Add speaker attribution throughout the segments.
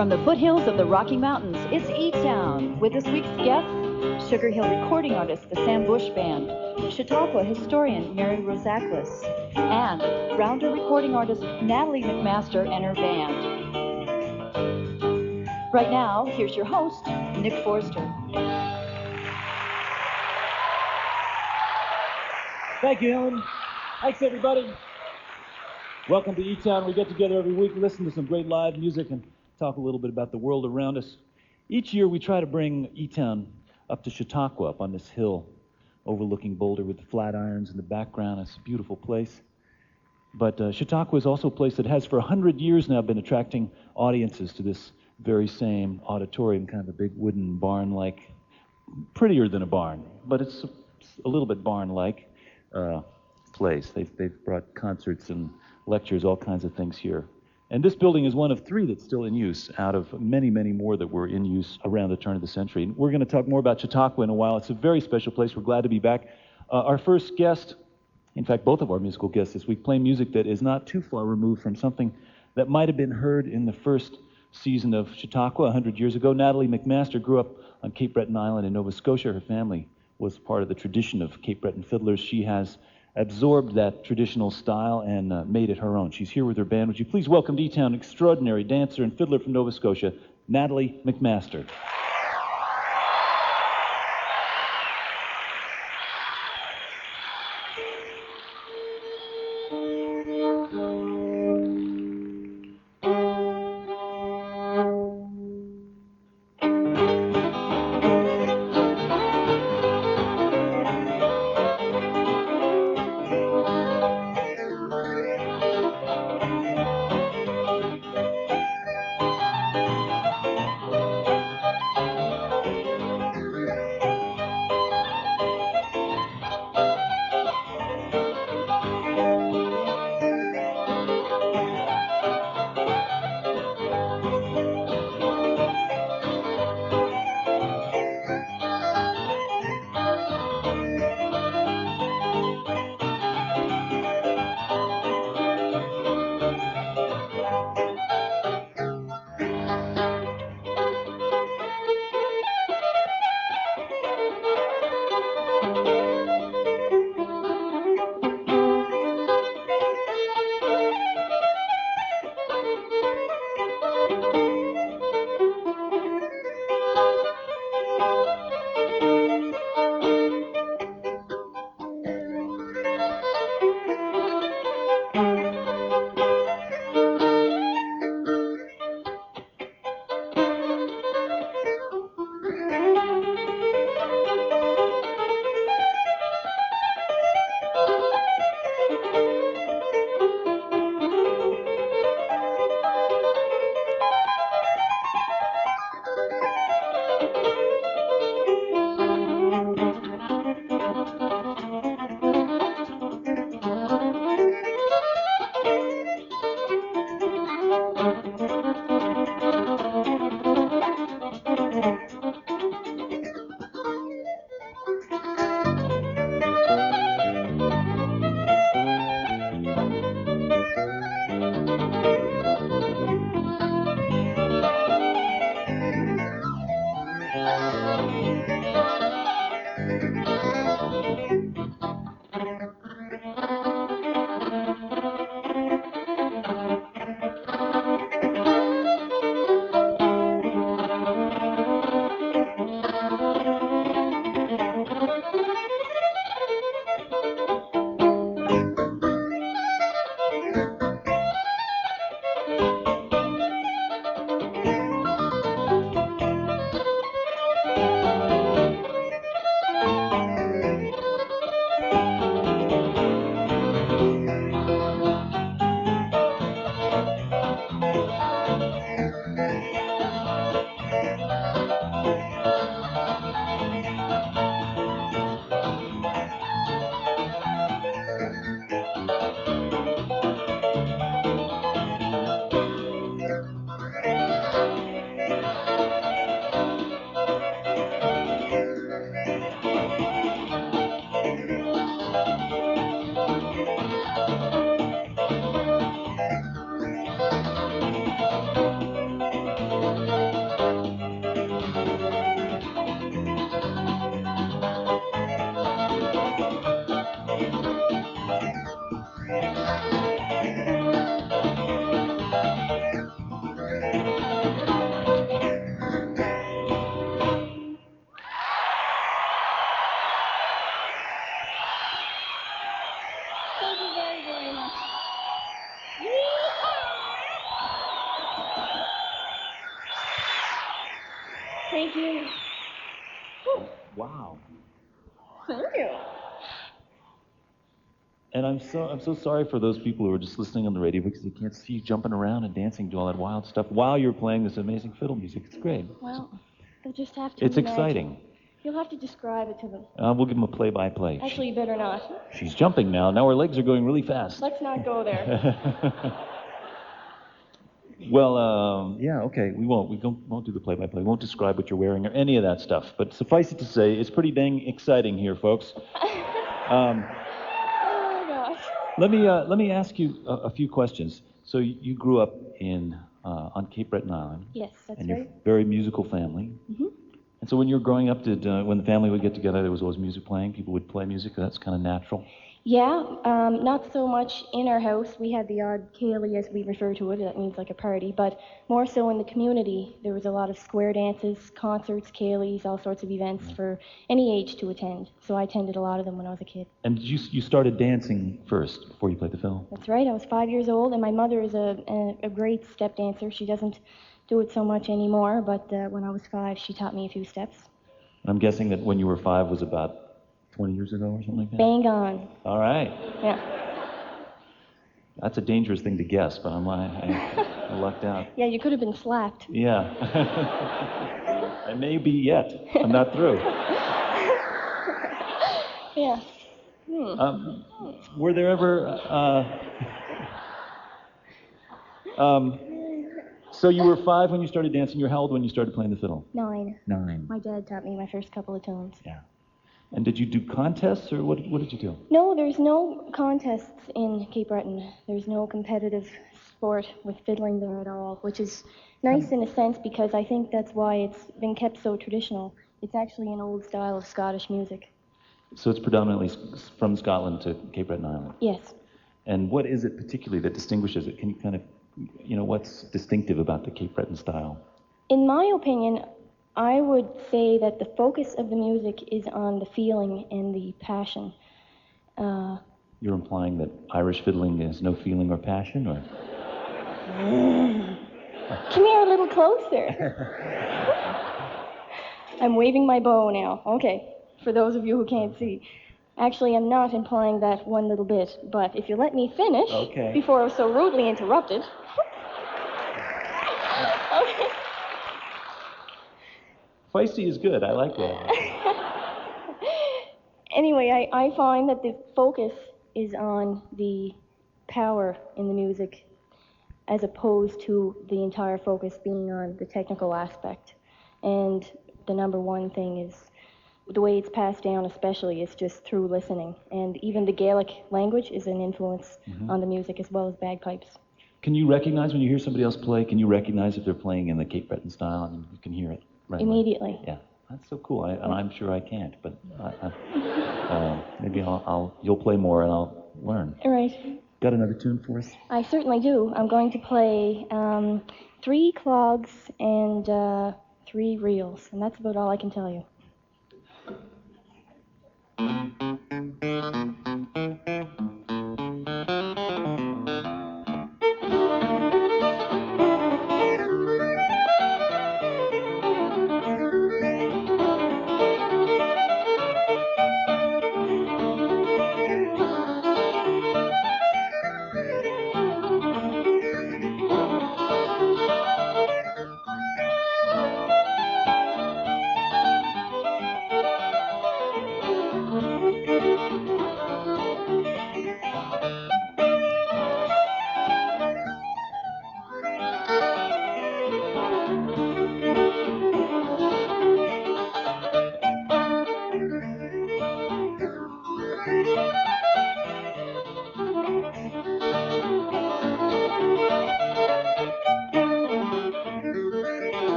Speaker 1: From the foothills of the Rocky Mountains, it's E-Town with this week's guests, Sugar Hill recording artist, the Sam Bush Band, Chautauqua historian, Mary Rosaklis, and Rounder recording artist, Natalie McMaster and her band. Right now, here's your host, Nick Forster.
Speaker 2: Thank you, Ellen. Thanks, everybody. Welcome to E-Town. We get together every week, listen to some great live music, and talk a little bit about the world around us. Each year, we try to bring E-Town up to Chautauqua, up on this hill overlooking Boulder with the Flatirons in the background. It's a beautiful place. But Chautauqua is also a place that has for 100 years now been attracting audiences to this very same auditorium, kind of a big wooden barn-like, prettier than a barn, but it's a little bit barn-like place. They've brought concerts and lectures, all kinds of things here. And this building is one of 3 that's still in use out of many, many more that were in use around the turn of the century. And we're going to talk more about Chautauqua in a while. It's a very special place. We're glad to be back. Our first guest, in fact, both of our musical guests this week, play music that is not too far removed from something that might have been heard in the first season of Chautauqua 100 years ago. Natalie McMaster grew up on Cape Breton Island in Nova Scotia. Her family was part of the tradition of Cape Breton fiddlers. She has absorbed that traditional style and made it her own. She's here with her band. Would you please welcome to E-Town extraordinary dancer and fiddler from Nova Scotia, Natalie McMaster.
Speaker 3: Thank you.
Speaker 2: Wow.
Speaker 3: Thank you.
Speaker 2: And I'm so sorry for those people who are just listening on the radio because they can't see you jumping around and dancing, doing all that wild stuff while you're playing this amazing fiddle music. It's great.
Speaker 3: Well, they'll just have to
Speaker 2: It's
Speaker 3: imagine.
Speaker 2: exciting.
Speaker 3: You'll have to describe it to them.
Speaker 2: We'll give them a play-by-play.
Speaker 3: Actually, you better not.
Speaker 2: She's jumping now. Now her legs are going really fast.
Speaker 3: Let's not go there.
Speaker 2: Well, yeah, okay. We won't do the play-by-play. We won't describe what you're wearing or any of that stuff. But suffice it to say, it's pretty dang exciting here, folks.
Speaker 3: Oh my gosh.
Speaker 2: Let me ask you a few questions. So you grew up on Cape Breton Island.
Speaker 3: Yes, that's
Speaker 2: and
Speaker 3: right.
Speaker 2: you're a very musical family.
Speaker 3: Mm-hmm.
Speaker 2: And so when you were growing up, when the family would get together, there was always music playing. People would play music. That's kind of natural.
Speaker 3: Yeah, not so much in our house. We had the odd ceilidh, as we refer to it. That means like a party. But more so in the community, there was a lot of square dances, concerts, ceilidhs, all sorts of events for any age to attend. So I attended a lot of them when I was a kid.
Speaker 2: And you started dancing first before you played the fiddle?
Speaker 3: That's right. I was 5 years old, and my mother is a great step dancer. She doesn't do it so much anymore, but when I was 5, she taught me a few steps.
Speaker 2: I'm guessing that when you were 5 was about 20 years ago or something like that?
Speaker 3: Bang on.
Speaker 2: All right.
Speaker 3: Yeah.
Speaker 2: That's a dangerous thing to guess, but I lucked out.
Speaker 3: Yeah, you could have been slapped.
Speaker 2: Yeah. I may be yet. I'm not through.
Speaker 3: Yeah.
Speaker 2: Were there ever... so you were 5 when you started dancing. You were how old when you started playing the fiddle?
Speaker 3: 9.
Speaker 2: 9.
Speaker 3: My dad taught me my first couple of tunes.
Speaker 2: Yeah. And did you do contests, or what did you do?
Speaker 3: No, there's no contests in Cape Breton. There's no competitive sport with fiddling there at all, which is nice in a sense because I think that's why it's been kept so traditional. It's actually an old style of Scottish music.
Speaker 2: So it's predominantly from Scotland to Cape Breton Island?
Speaker 3: Yes.
Speaker 2: And what is it particularly that distinguishes it? Can you kind of, what's distinctive about the Cape Breton style?
Speaker 3: In my opinion, I would say that the focus of the music is on the feeling and the passion.
Speaker 2: You're implying that Irish fiddling has no feeling or passion, or?
Speaker 3: Come here a little closer. I'm waving my bow now. Okay, for those of you who can't see. Actually, I'm not implying that one little bit, but if you let me finish before I was so rudely interrupted. Okay.
Speaker 2: Feisty is good. I like that.
Speaker 3: Anyway, I find that the focus is on the power in the music as opposed to the entire focus being on the technical aspect. And the number one thing is the way it's passed down especially is just through listening. And even the Gaelic language is an influence on the music as well as bagpipes.
Speaker 2: Can you recognize when you hear somebody else play, can you recognize if they're playing in the Cape Breton style? I mean, you can hear it right
Speaker 3: Immediately.
Speaker 2: away. Yeah, that's so cool. And I'm sure I can't, but maybe you'll play more and I'll learn.
Speaker 3: All right.
Speaker 2: Got another tune for us?
Speaker 3: I certainly do. I'm going to play 3 clogs and 3 reels, and that's about all I can tell you.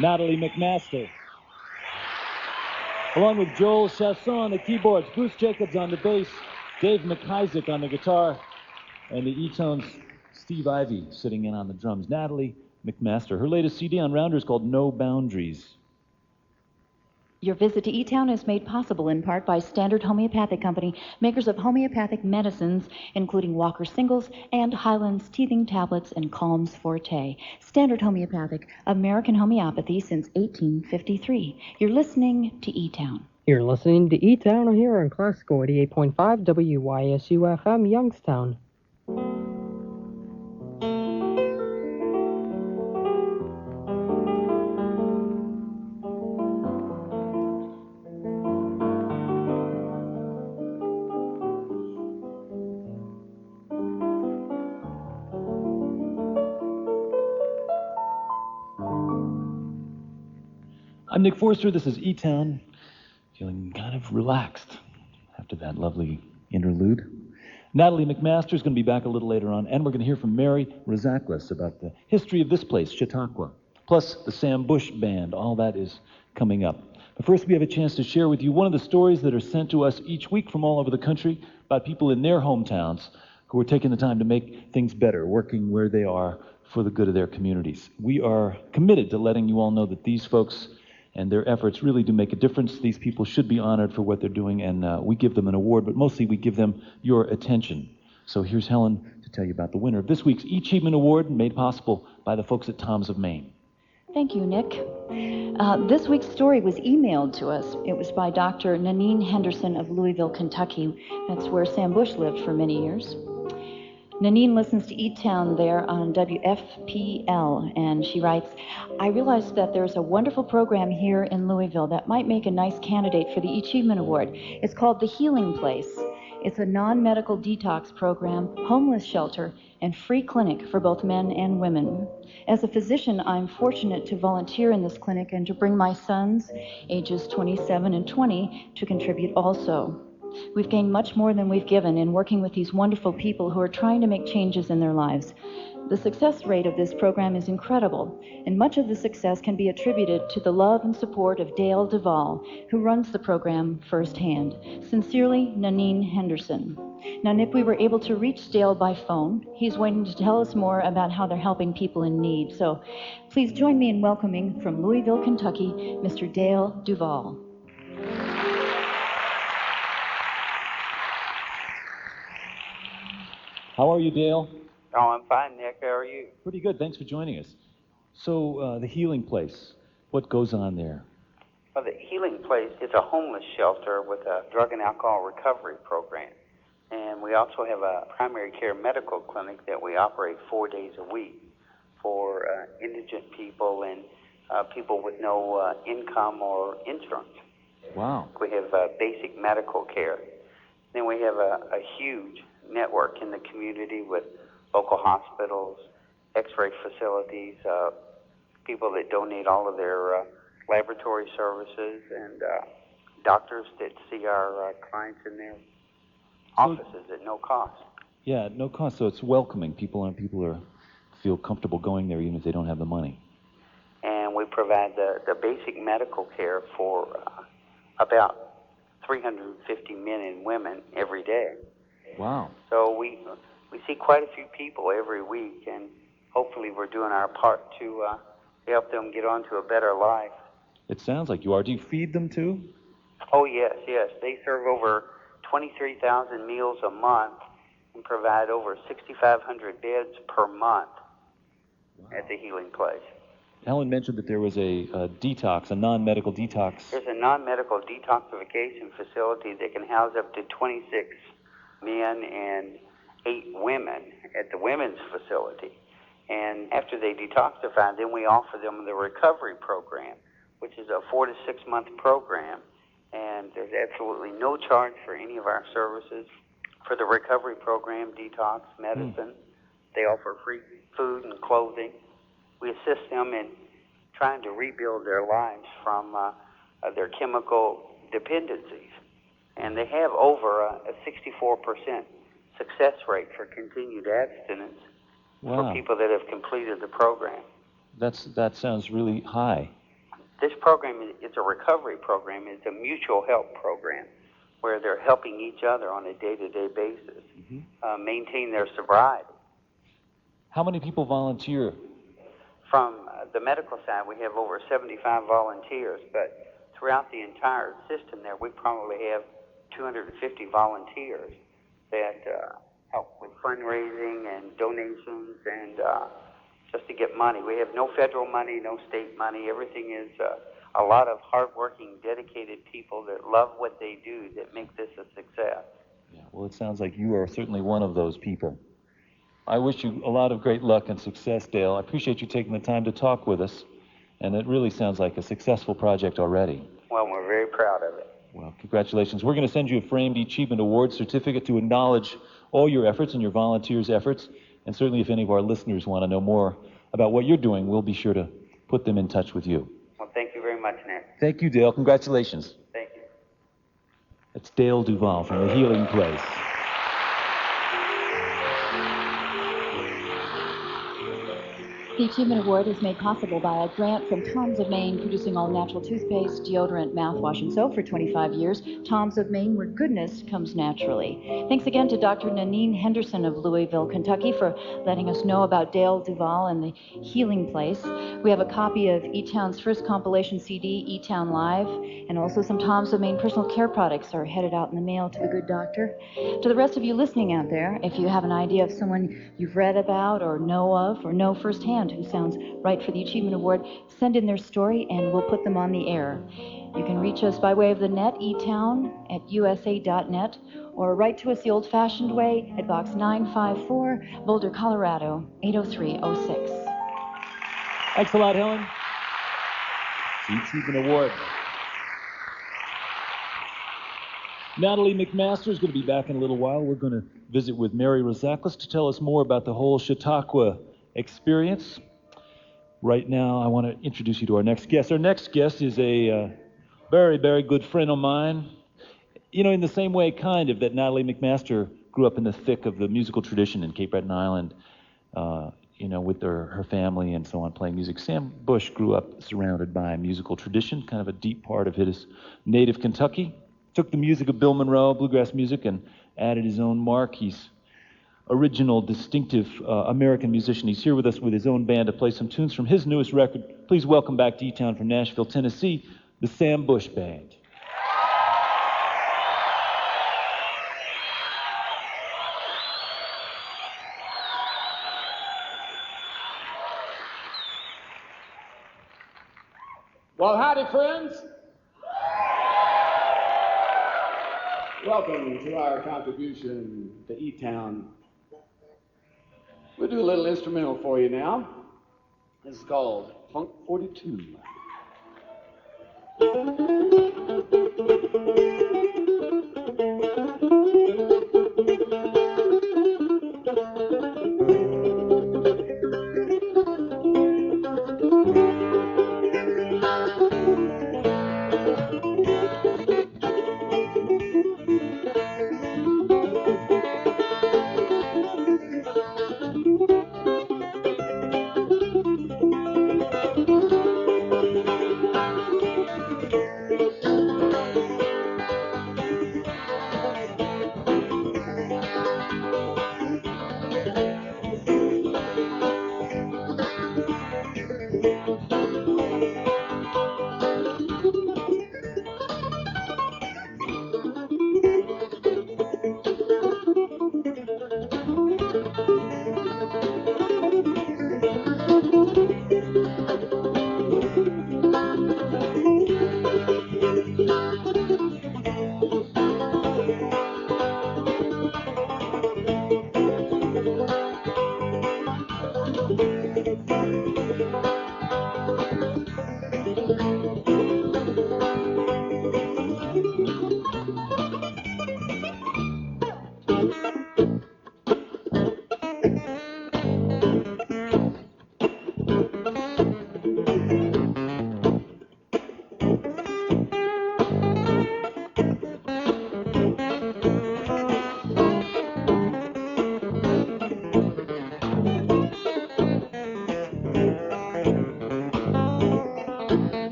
Speaker 2: Natalie McMaster. Along with Joel Chasson on the keyboards, Bruce Jacobs on the bass, Dave McIsaac on the guitar, and the E-Tones' Steve Ivy sitting in on the drums. Natalie McMaster. Her latest CD on Rounder is called No Boundaries.
Speaker 1: Your visit to E-Town is made possible in part by Standard Homeopathic Company, makers of homeopathic medicines, including Walker Singles and Highlands Teething Tablets and Calms Forte. Standard Homeopathic, American homeopathy since 1853. You're listening to E-Town.
Speaker 4: You're listening to E-Town here on Classical 88.5 WYSU-FM, Youngstown.
Speaker 2: I'm Nick Forster. This is E-Town. Feeling kind of relaxed after that lovely interlude. Natalie McMaster is going to be back a little later on, and we're going to hear from Mary Rozaklis about the history of this place, Chautauqua, plus the Sam Bush Band. All that is coming up. But first, we have a chance to share with you one of the stories that are sent to us each week from all over the country about people in their hometowns who are taking the time to make things better, working where they are for the good of their communities. We are committed to letting you all know that these folks and their efforts really do make a difference. These people should be honored for what they're doing, and we give them an award, but mostly we give them your attention. So here's Helen to tell you about the winner of this week's E-Achievement Award, made possible by the folks at Tom's of Maine.
Speaker 1: Thank you, Nick. This week's story was emailed to us. It was by Dr. Nanine Henderson of Louisville, Kentucky. That's where Sam Bush lived for many years. Nanine listens to E-Town there on WFPL, and she writes, I realized that there's a wonderful program here in Louisville that might make a nice candidate for the E-Achievement Award. It's called The Healing Place. It's a non-medical detox program, homeless shelter, and free clinic for both men and women. As a physician, I'm fortunate to volunteer in this clinic and to bring my sons, ages 27 and 20, to contribute also. We've gained much more than we've given in working with these wonderful people who are trying to make changes in their lives. The success rate of this program is incredible, and much of the success can be attributed to the love and support of Dale Duvall, who runs the program firsthand. Sincerely, Nanine Henderson. Now, Nick, we were able to reach Dale by phone. He's waiting to tell us more about how they're helping people in need. So please join me in welcoming from Louisville, Kentucky, Mr. Dale Duvall.
Speaker 2: How are you, Dale?
Speaker 5: Oh, I'm fine, Nick. How are you?
Speaker 2: Pretty good. Thanks for joining us. So, the Healing Place, what goes on there?
Speaker 5: Well, the Healing Place is a homeless shelter with a drug and alcohol recovery program. And we also have a primary care medical clinic that we operate 4 days a week for indigent people and people with no income or insurance.
Speaker 2: Wow.
Speaker 5: We have basic medical care. Then we have a huge network in the community with local hospitals, x-ray facilities, people that donate all of their laboratory services, and doctors that see our clients in their offices at no cost.
Speaker 2: Yeah, no cost, so it's welcoming. People feel comfortable going there even if they don't have the money.
Speaker 5: And we provide the basic medical care for about 350 men and women every day.
Speaker 2: Wow.
Speaker 5: So we see quite a few people every week, and hopefully we're doing our part to help them get on to a better life.
Speaker 2: It sounds like you are. Do you feed them too?
Speaker 5: Oh, yes. They serve over 23,000 meals a month and provide over 6,500 beds per month at the Healing Place.
Speaker 2: Helen mentioned that there was a detox, a non-medical detox.
Speaker 5: There's a non-medical detoxification facility that can house up to 26 men and 8 women at the women's facility. And after they detoxify, then we offer them the recovery program, which is a 4 to 6 month program. And there's absolutely no charge for any of our services. For the recovery program, detox, medicine, they offer free food and clothing. We assist them in trying to rebuild their lives from their chemical dependencies. And they have over a 64% success rate for continued abstinence for people that have completed the program.
Speaker 2: That sounds really high.
Speaker 5: This program is a recovery program. It's a mutual help program where they're helping each other on a day-to-day basis maintain their sobriety.
Speaker 2: How many people volunteer?
Speaker 5: From the medical side, we have over 75 volunteers, but throughout the entire system there, we probably have 250 volunteers that help with fundraising and donations and just to get money. We have no federal money, no state money. Everything is a lot of hardworking, dedicated people that love what they do that make this a success.
Speaker 2: Yeah, well, it sounds like you are certainly one of those people. I wish you a lot of great luck and success, Dale. I appreciate you taking the time to talk with us, and it really sounds like a successful project already.
Speaker 5: Well, we're very proud of it.
Speaker 2: Well, congratulations. We're going to send you a framed Achievement Award certificate to acknowledge all your efforts and your volunteers' efforts. And certainly if any of our listeners want to know more about what you're doing, we'll be sure to put them in touch with you.
Speaker 5: Well, thank you very much, Nick.
Speaker 2: Thank you, Dale. Congratulations.
Speaker 5: Thank you.
Speaker 2: That's Dale Duvall from the Healing Place.
Speaker 1: The Achievement Award is made possible by a grant from Tom's of Maine, producing all natural toothpaste, deodorant, mouthwash, and soap for 25 years. Tom's of Maine, where goodness comes naturally. Thanks again to Dr. Nanine Henderson of Louisville, Kentucky, for letting us know about Dale Duvall and the Healing Place. We have a copy of E-Town's first compilation CD, E-Town Live, and also some Tom's of Maine personal care products are headed out in the mail to the good doctor. To the rest of you listening out there, if you have an idea of someone you've read about or know firsthand who sounds right for the Achievement Award, send in their story and we'll put them on the air. You can reach us by way of the net, etown@usa.net, or write to us the old-fashioned way at Box 954, Boulder, Colorado, 80306.
Speaker 2: Thanks a lot, Helen. It's the Achievement Award. Natalie McMaster is going to be back in a little while. We're going to visit with Mary Rosaklis to tell us more about the whole Chautauqua experience. Right now, I want to introduce you to our next guest. Our next guest is a very, very good friend of mine. You know, in the same way, kind of, that Natalie McMaster grew up in the thick of the musical tradition in Cape Breton Island, you know, with her family and so on, playing music. Sam Bush grew up surrounded by a musical tradition, kind of a deep part of his native Kentucky. Took the music of Bill Monroe, bluegrass music, and added his own mark. He's original, distinctive American musician. He's here with us with his own band to play some tunes from his newest record. Please welcome back to E-Town from Nashville, Tennessee, the Sam Bush Band.
Speaker 6: Well, howdy, friends. Welcome to our contribution to E-Town. We'll do a little instrumental for you now. This is called Funk 42.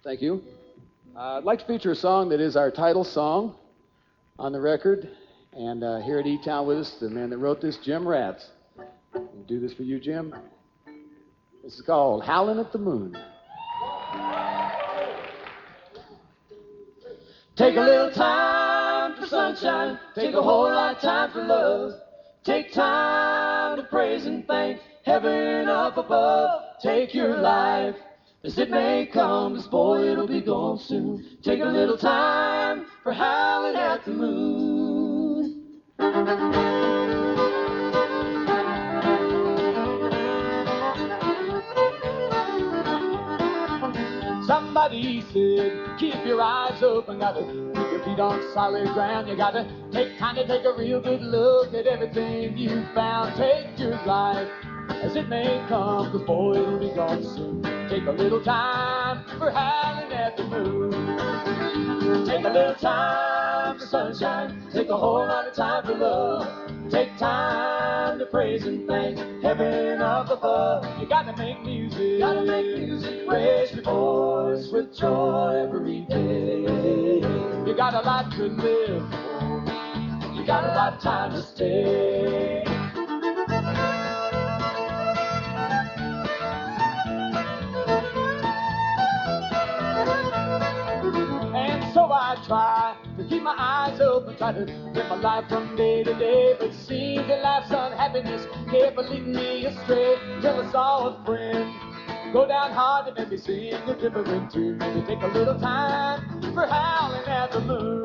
Speaker 6: Thank you. I'd like to feature a song that is our title song on the record. And here at E-Town with us, the man that wrote this, Jim Ratz. We'll do this for you, Jim. This is called Howlin' at the Moon. Take a little time for sunshine. Take a whole lot of time for love. Take time to praise and thank heaven up above. Take your life as it may come, 'cause boy, it'll be gone soon. Take a little time for howling at the moon. Somebody said, keep your eyes open, gotta keep your feet on solid ground. You gotta take time to take a real good look at everything you found. Take your life as it may come, 'cause boy, it'll be gone soon. Take a little time for howling at the moon. Take a little time for sunshine. Take a whole lot of time for love. Take time to praise and thank heaven up above. You gotta make music. Gotta make music. Raise your voice with joy every day. You got a lot to live. You got a lot of time to stay. And so I try to keep my eyes open, try to live my life from day to day. But seems that life's unhappiness kept leading me astray. Till I saw a friend go down hard and make me sing a different tune. Maybe take a little time for howling at the moon.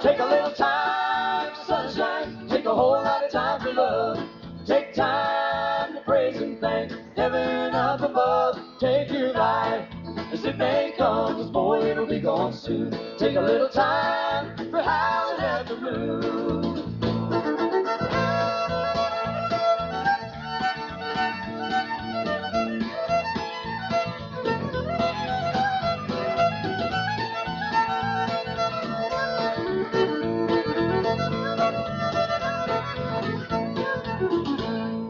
Speaker 6: Take a little time for sunshine. Take a whole lot of time for love. Take time to praise and thank heaven up above. Take your life as it may come, 'cause boy, it'll be gone soon. Take a little time for howling at the moon.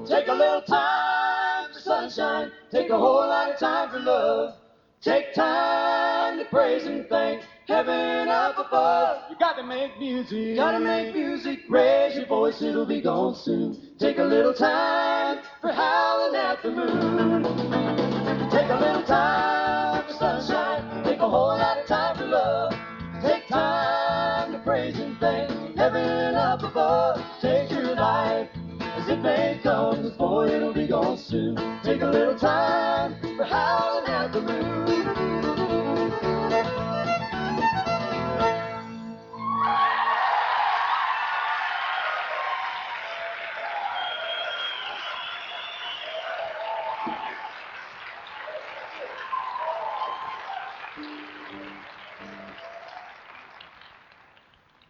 Speaker 6: Take a little time for sunshine. Take a whole lot of time for love. Take time to praise and thank heaven up above. You gotta make music. Gotta make music. Raise your voice, it'll be gone soon. Take a little time for howling at the moon. Take a little time for sunshine. Take a whole lot of time for love. Take time to praise and thank heaven up above. Take your life as it may come, 'cause boy, it'll be gone soon. Take a little time for howling at the moon.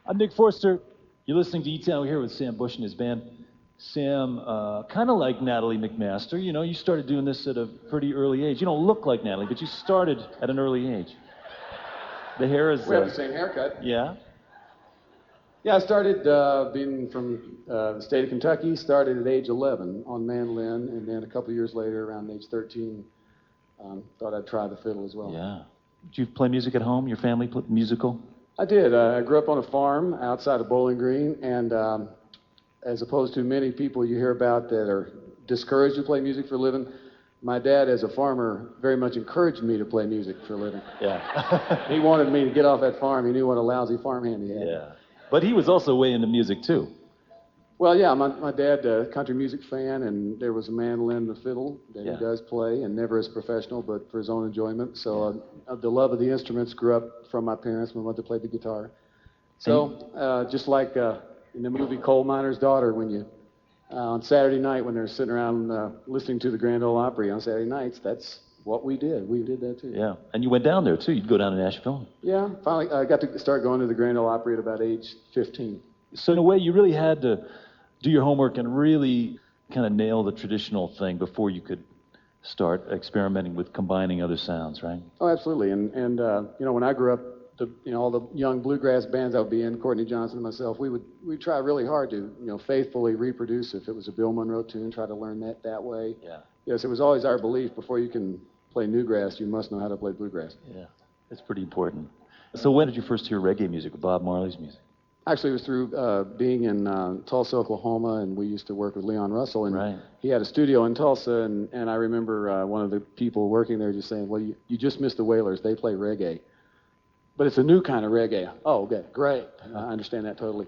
Speaker 2: I'm Nick Forster. You're listening to E-Town. We're here with Sam Bush and his band. Sam, kind of like Natalie McMaster, you know, you started doing this at a pretty early age. You don't look like Natalie, but you started at an early age. The hair is...
Speaker 6: We have the same haircut.
Speaker 2: Yeah?
Speaker 6: Yeah, I started being from the state of Kentucky, started at age 11 on mandolin, and then a couple years later, around age 13, thought I'd try the fiddle as well.
Speaker 2: Yeah. Did you play music at home? Your family played musical?
Speaker 6: I did. I grew up on a farm outside of Bowling Green, and as opposed to many people you hear about that are discouraged to play music for a living, my dad, as a farmer, very much encouraged me to play music for a living.
Speaker 2: Yeah.
Speaker 6: He wanted me to get off that farm. He knew what a lousy farmhand he had.
Speaker 2: Yeah. But he was also way into music, too.
Speaker 6: Well, yeah, my dad, a country music fan, and there was a mandolin and a fiddle that he does play, and never as professional, but for his own enjoyment. So the love of the instruments grew up from my parents. My mother played the guitar. So just like in the movie Coal Miner's Daughter, when you, on Saturday night when they're sitting around listening to the Grand Ole Opry on Saturday nights, that's what we did. We did that too.
Speaker 2: Yeah, and you went down there too. You'd go down to Nashville.
Speaker 6: Yeah, finally I got to start going to the Grand Ole Opry at about age 15.
Speaker 2: So in a way, you really had to do your homework and really kind of nail the traditional thing before you could start experimenting with combining other sounds, right?
Speaker 6: Oh, absolutely. And you know, when I grew up, all the young bluegrass bands I would be in, Courtney Johnson and myself, we'd try really hard to, faithfully reproduce if it was a Bill Monroe tune, try to learn that way.
Speaker 2: Yeah.
Speaker 6: Yes, it was always our belief before you can
Speaker 7: play newgrass, you must know how to play bluegrass.
Speaker 2: Yeah, it's pretty important. So when did you first hear reggae music, or Bob Marley's music?
Speaker 7: Actually, it was through being in Tulsa, Oklahoma, and we used to work with Leon Russell, and
Speaker 2: Right.
Speaker 7: he had a studio in Tulsa, and I remember one of the people working there just saying, well, you just missed the Wailers. They play reggae. But it's a new kind of reggae. Oh, okay, great. I understand that totally.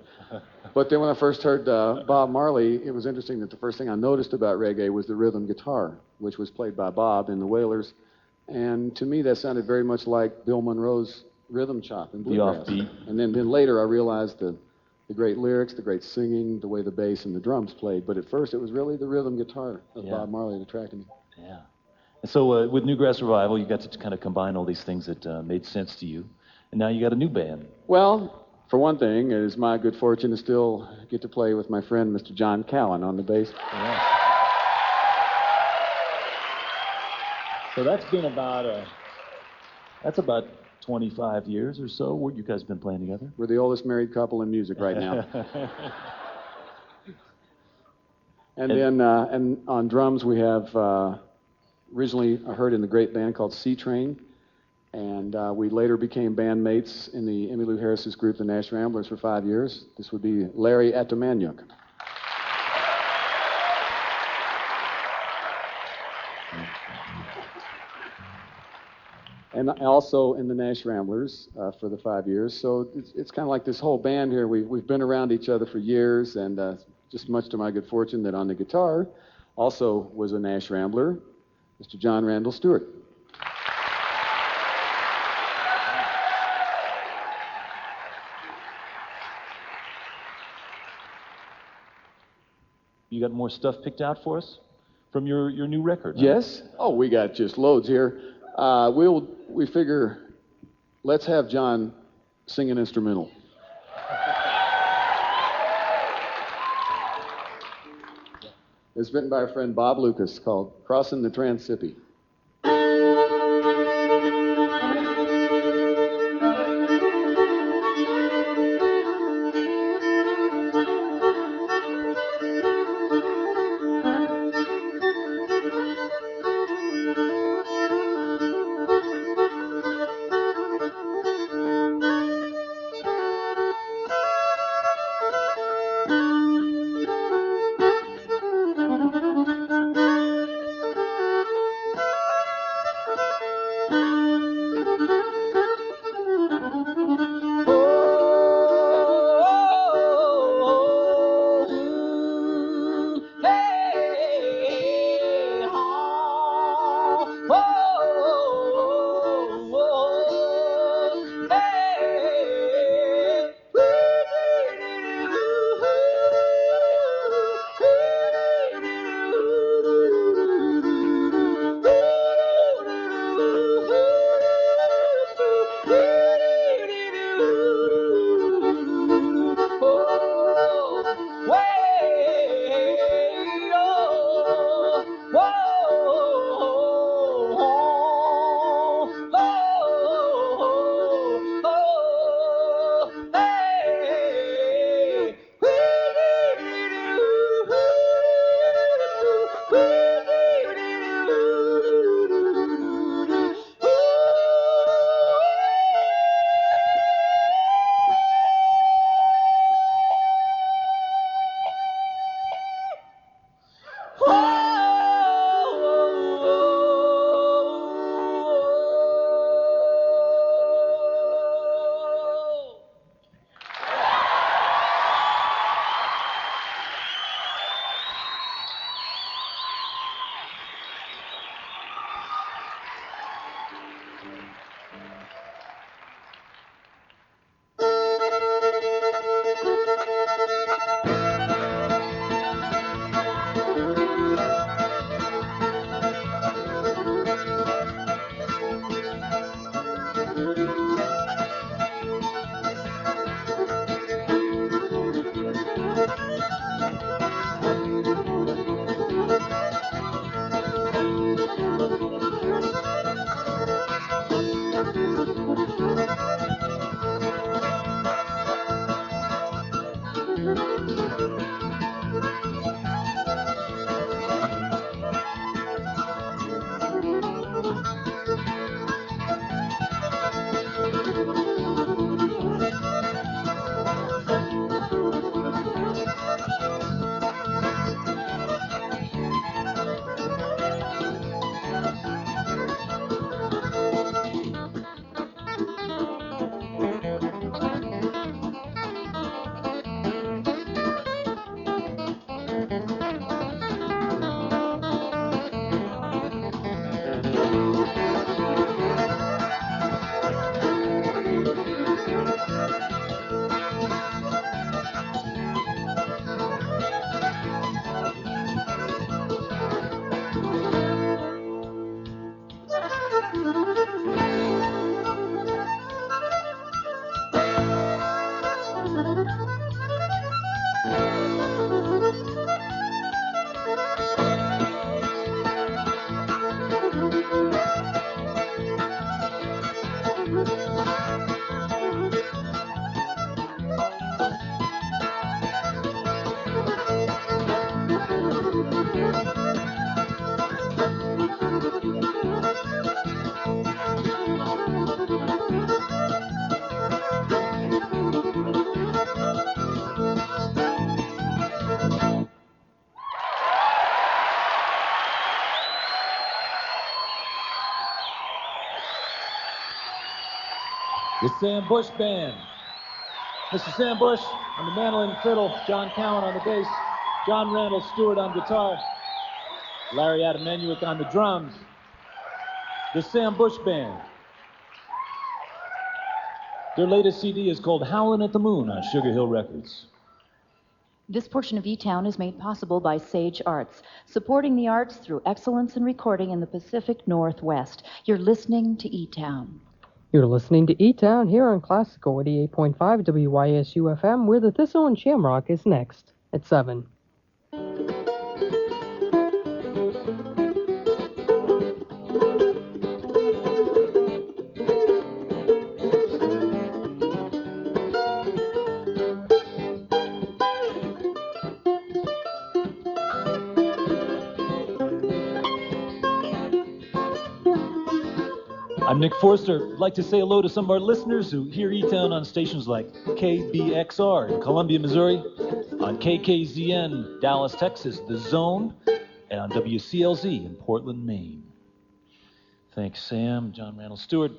Speaker 7: But then when I first heard Bob Marley, it was interesting that the first thing I noticed about reggae was the rhythm guitar, which was played by Bob in the Wailers. And to me, that sounded very much like Bill Monroe's rhythm chop in bluegrass.
Speaker 2: The offbeat.
Speaker 7: And then later I realized the great lyrics, the great singing, the way the bass and the drums played. But at first it was really the rhythm guitar of Bob Marley that attracted me.
Speaker 2: Yeah. And so with Newgrass Revival, you got to kind of combine all these things that made sense to you. And now you got a new band.
Speaker 7: Well, for one thing, it is my good fortune to still get to play with my friend Mr. John Cowan on the bass.
Speaker 2: Yeah. So that's been about 25 years or so where you guys been playing together.
Speaker 7: We're the oldest married couple in music right now. And then and on drums we have originally heard in the great band called C Train, and we later became bandmates in the Emmylou Harris's group, the Nash Ramblers, for 5 years. This would be Larry Atamanyuk. And also in the Nash Ramblers for the 5 years. So it's kind of like this whole band here. We've been around each other for years, and just much to my good fortune that on the guitar also was a Nash Rambler, Mr. John Randall Stewart.
Speaker 2: You got more stuff picked out for us from your new record? Huh?
Speaker 7: Yes? Oh, we got just loads here. We figure, let's have John sing an instrumental. It's written by our friend Bob Lucas, called Crossing the Transippi.
Speaker 2: The Sam Bush Band. Mr. Sam Bush on the mandolin and fiddle, John Cowan on the bass, John Randall Stewart on guitar, Larry Adamenuik on the drums. The Sam Bush Band. Their latest CD is called Howlin' at the Moon on Sugar Hill Records.
Speaker 1: This portion of E-Town is made possible by Sage Arts, supporting the arts through excellence in recording in the Pacific Northwest. You're listening to E-Town.
Speaker 4: You're listening to E-Town here on Classical 88.5 WYSU FM, where the Thistle and Shamrock is next at 7.
Speaker 2: I'm Nick Forster. I'd like to say hello to some of our listeners who hear E-Town on stations like KBXR in Columbia, Missouri, on KKZN, Dallas, Texas, The Zone, and on WCLZ in Portland, Maine. Thanks, Sam, John Randall Stewart.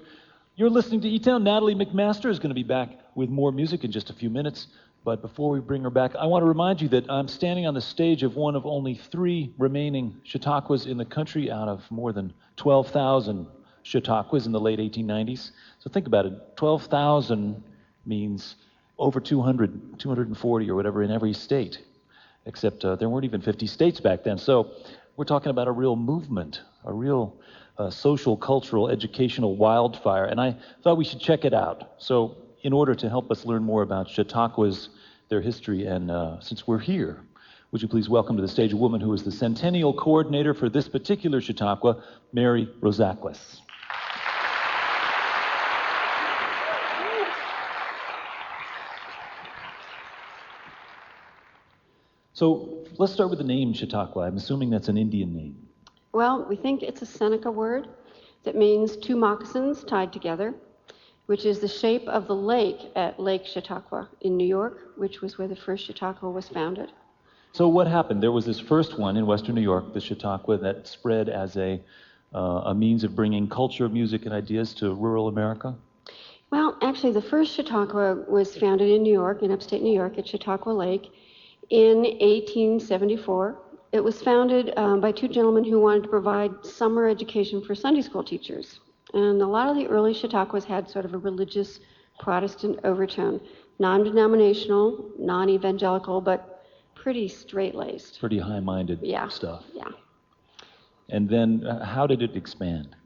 Speaker 2: You're listening to E-Town. Natalie McMaster is going to be back with more music in just a few minutes. But before we bring her back, I want to remind you that I'm standing on the stage of one of only 3 remaining Chautauquas in the country out of more than 12,000 Chautauquas in the late 1890s. So think about it. 12,000 means over 200, 240 or whatever in every state, except there weren't even 50 states back then. So we're talking about a real movement, a real social, cultural, educational wildfire, and I thought we should check it out. So in order to help us learn more about Chautauquas, their history, and since we're here, would you please welcome to the stage a woman who is the Centennial Coordinator for this particular Chautauqua, Mary Rosaklis. So let's start with the name Chautauqua. I'm assuming that's an Indian name.
Speaker 8: Well, we think it's a Seneca word that means 2 moccasins tied together, which is the shape of the lake at Lake Chautauqua in New York, which was where the first Chautauqua was founded.
Speaker 2: So what happened? There was this first one in Western New York, the Chautauqua, that spread as a means of bringing culture, music, and ideas to rural America?
Speaker 8: Well, actually, the first Chautauqua was founded in New York, in upstate New York, at Chautauqua Lake in 1874. It was founded by 2 gentlemen who wanted to provide summer education for Sunday school teachers. And a lot of the early Chautauquas had sort of a religious Protestant overtone, non-denominational, non-evangelical, but pretty straight-laced.
Speaker 2: Pretty high-minded stuff.
Speaker 8: Yeah.
Speaker 2: And then how did it expand?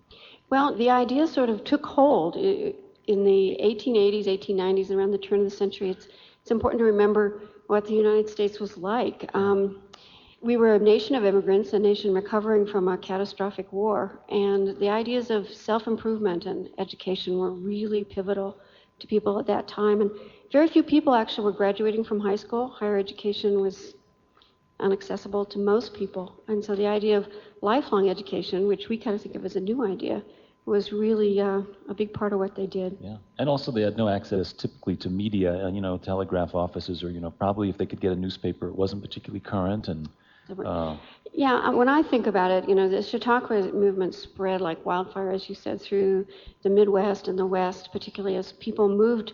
Speaker 8: Well, the idea sort of took hold in the 1880s, 1890s, and around the turn of the century. It's important to remember what the United States was like. We were a nation of immigrants, a nation recovering from a catastrophic war, and the ideas of self-improvement and education were really pivotal to people at that time. And very few people actually were graduating from high school. Higher education was inaccessible to most people. And so the idea of lifelong education, which we kind of think of as a new idea, was really a big part of what they did.
Speaker 2: Yeah, and also they had no access typically to media, telegraph offices, or, probably if they could get a newspaper, it wasn't particularly current. And
Speaker 8: yeah, when I think about it, the Chautauqua movement spread like wildfire, as you said, through the Midwest and the West, particularly as people moved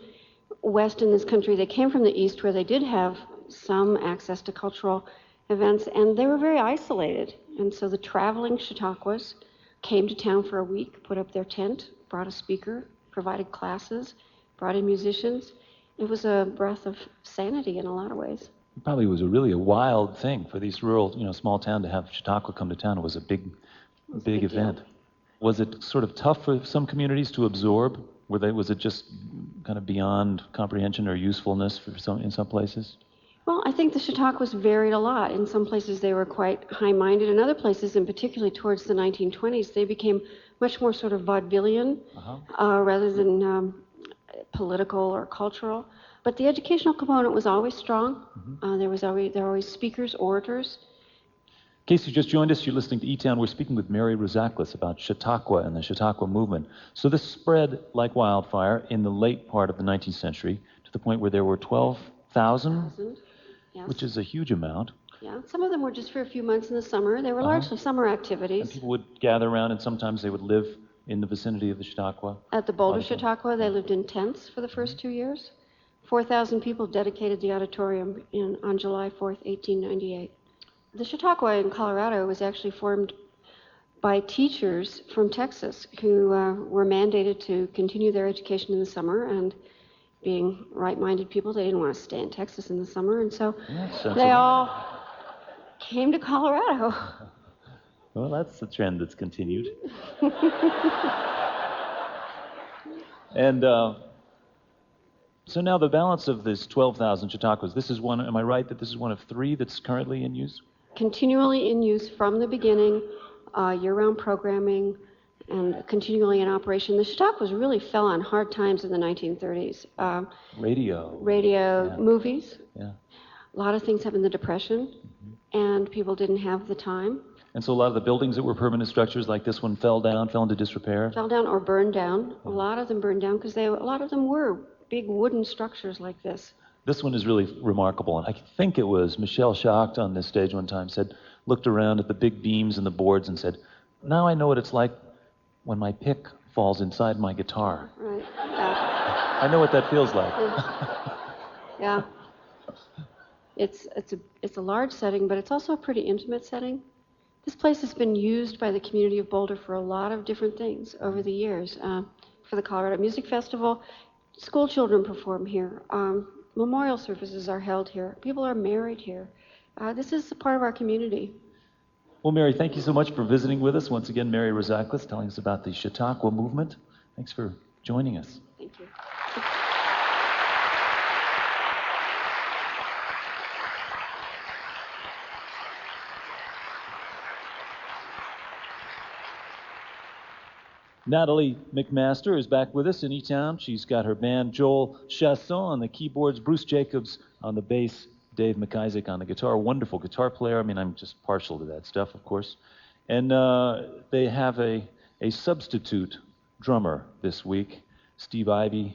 Speaker 8: west in this country. They came from the East, where they did have some access to cultural events, and they were very isolated. And so the traveling Chautauquas came to town for a week, put up their tent, brought a speaker, provided classes, brought in musicians. It was a breath of sanity in a lot of ways.
Speaker 2: It probably was really a wild thing for these rural, small town to have Chautauqua come to town. It was a big event.
Speaker 8: Deal.
Speaker 2: Was it sort of tough for some communities to absorb? Was it just kind of beyond comprehension or usefulness in some places?
Speaker 8: Well, I think the Chautauquas varied a lot. In some places they were quite high-minded. In other places, and particularly towards the 1920s, they became much more sort of vaudevillian rather than political or cultural. But the educational component was always strong. There were always speakers, orators.
Speaker 2: In case you just joined us, you're listening to E-Town. We're speaking with Mary Rosaklis about Chautauqua and the Chautauqua movement. So this spread like wildfire in the late part of the 19th century to the point where there were 12,000,
Speaker 8: yes.
Speaker 2: Which is a huge amount.
Speaker 8: Yeah, some of them were just for a few months in the summer. They were largely summer activities.
Speaker 2: And people would gather around, and sometimes they would live in the vicinity of the Chautauqua?
Speaker 8: At the Boulder
Speaker 2: Auditorium?
Speaker 8: Chautauqua, they lived in tents for the first 2 years. 4,000 people dedicated the auditorium on July 4th, 1898. The Chautauqua in Colorado was actually formed by teachers from Texas who were mandated to continue their education in the summer, and being right-minded people, they didn't want to stay in Texas in the summer, and so they all came to Colorado.
Speaker 2: Well, that's the trend that's continued. And so now the balance of this 12,000 Chautauquas, this is one, am I right that this is one of 3 that's currently in use?
Speaker 8: Continually in use from the beginning, year-round programming, and continually in operation. The Chautauquas really fell on hard times in the 1930s.
Speaker 2: Radio,
Speaker 8: yeah. Movies.
Speaker 2: Yeah.
Speaker 8: A lot of things happened in the Depression, and people didn't have the time.
Speaker 2: And so a lot of the buildings that were permanent structures like this one fell into disrepair?
Speaker 8: Fell down or burned down. A lot of them burned down because a lot of them were big wooden structures like this.
Speaker 2: This one is really remarkable. And I think it was Michelle Schacht on this stage one time looked around at the big beams and the boards and said, now I know what it's like when my pick falls inside my guitar.
Speaker 8: Right, yeah.
Speaker 2: I know what that feels like.
Speaker 8: Yeah. It's a large setting, but it's also a pretty intimate setting. This place has been used by the community of Boulder for a lot of different things over the years. For the Colorado Music Festival, school children perform here. Memorial services are held here. People are married here. This is a part of our community.
Speaker 2: Well, Mary, thank you so much for visiting with us. Once again, Mary Rosaklis telling us about the Chautauqua movement. Thanks for joining us.
Speaker 8: Thank you.
Speaker 2: Natalie McMaster is back with us in E-Town. She's got her band Joel Chasson on the keyboards, Bruce Jacobs on the bass, Dave McIsaac on the guitar. Wonderful guitar player. I mean, I'm just partial to that stuff, of course. And they have a substitute drummer this week. Steve Ivy,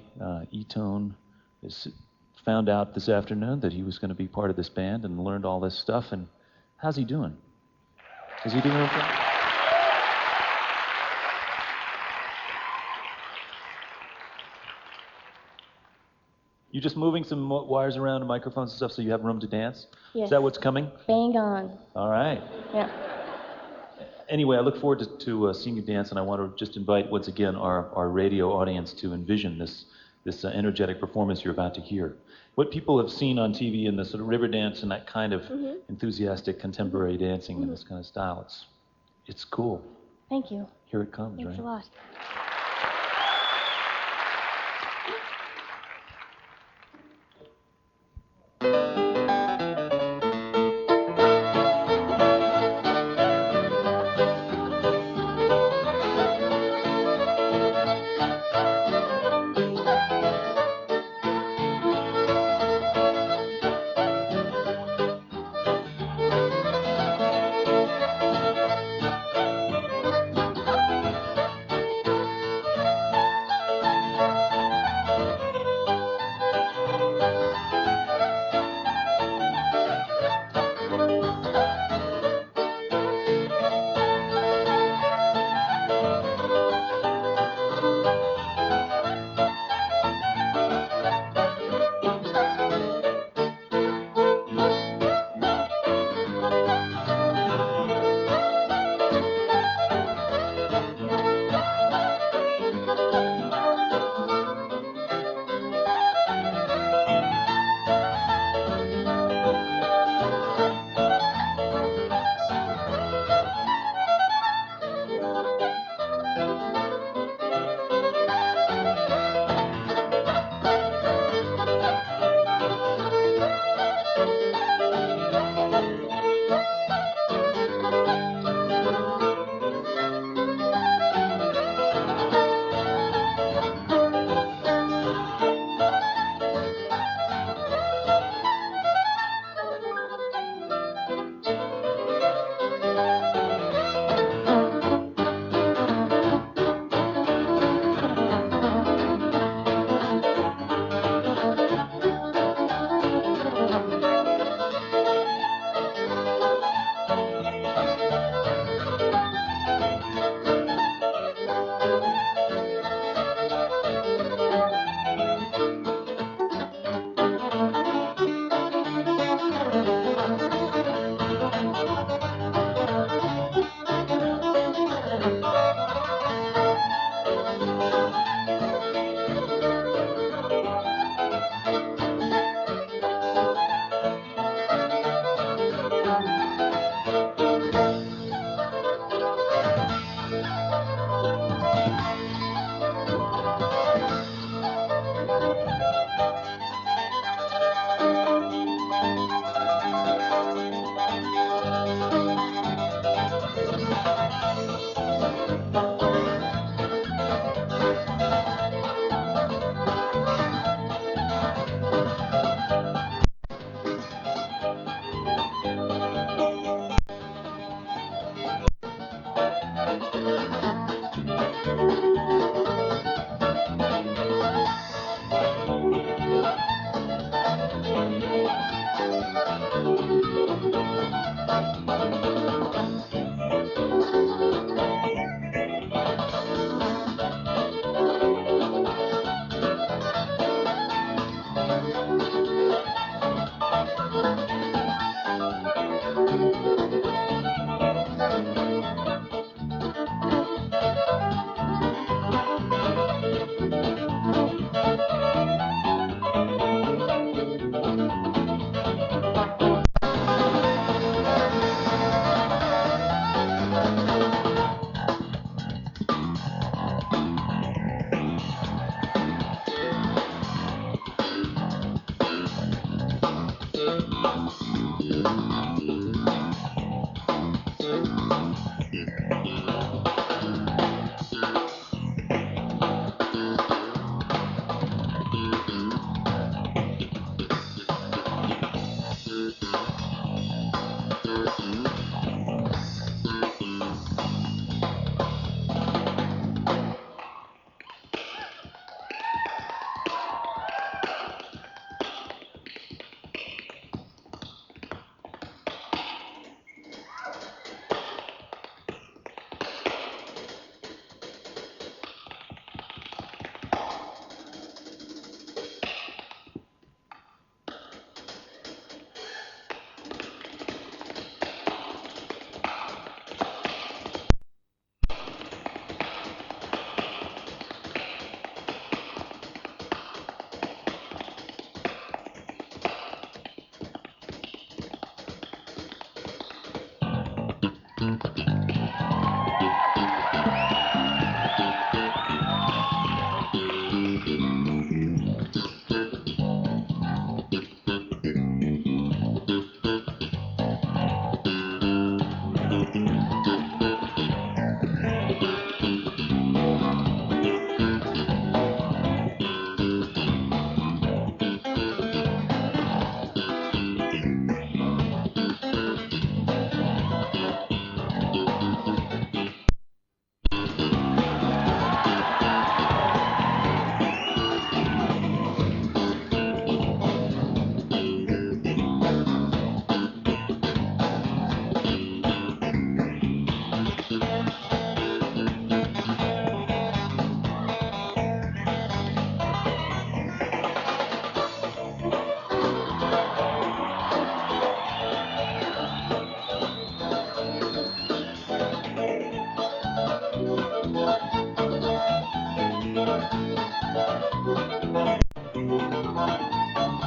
Speaker 2: E-Tone, found out this afternoon that he was going to be part of this band and learned all this stuff. And how's he doing? Is he doing okay? You just moving some wires around and microphones and stuff so you have room to dance?
Speaker 3: Yes.
Speaker 2: Is that what's coming?
Speaker 3: Bang on.
Speaker 2: All right.
Speaker 3: Yeah.
Speaker 2: Anyway, I look forward to seeing you dance, and I want to just invite once again our radio audience to envision this energetic performance you're about to hear. What people have seen on TV in the sort of river dance and that kind of enthusiastic contemporary dancing in this kind of style, it's cool.
Speaker 3: Thank you.
Speaker 2: Here it comes,
Speaker 3: Thanks
Speaker 2: right?
Speaker 3: a lot.